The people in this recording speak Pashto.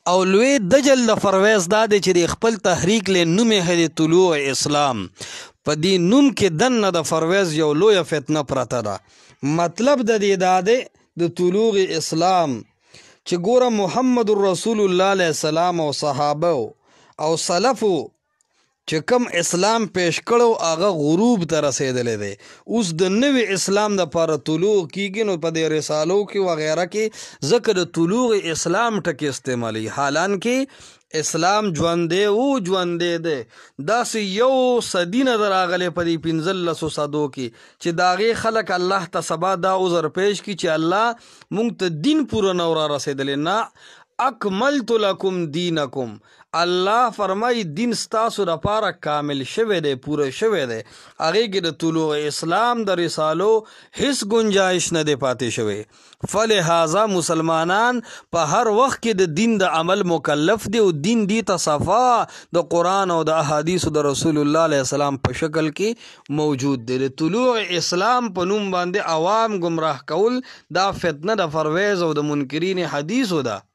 او لوی دجل د فرویز دا دی چې د خپل تحریک له نوم یې د طلوع اسلام په دې نوم کې دننه د فرویز یو لویه فتنه پرته ده. مطلب د دې دا دی د طلوع اسلام چې ګوره محمد رسول الله علیه السلام او صحابه او سلفو چې کم اسلام پیش کړو هغه غروب ته رسیدلی دی. اوس د نوي اسلام دپاره طلوع کیږي نو په دې رسالو کې وغیره کې ځکه د طلوع اسلام ټکي استعمالي، حالانکې اسلام ژوندی ژوندی دی. داسې یو صدي نه ده راغلی په دې 1500 صدو کې چې د هغې خلک الله ته سبا دا عذر پیش کړي چې الله مونږ ته دین پوره نه را رسېدلی. نه، اکملت لکم دینکم، الله فرمای دین ستاسو دپاره کامل شوی دی، پوره شوی دی. هغې کې د طلوع اسلام د رسالو هیڅ گنجایش نه دی پاتې شوی. فلهذا مسلمانان په هر وخت کې د دین د عمل مکلف دی او دین دی ته صفا د قرآن او د احادیثو د رسول الله علیه السلام په شکل کې موجود دی. د طلوع اسلام په نوم باندې عوام گمراه کول دا فتنه د فرویز او د منکرین حدیثو ده.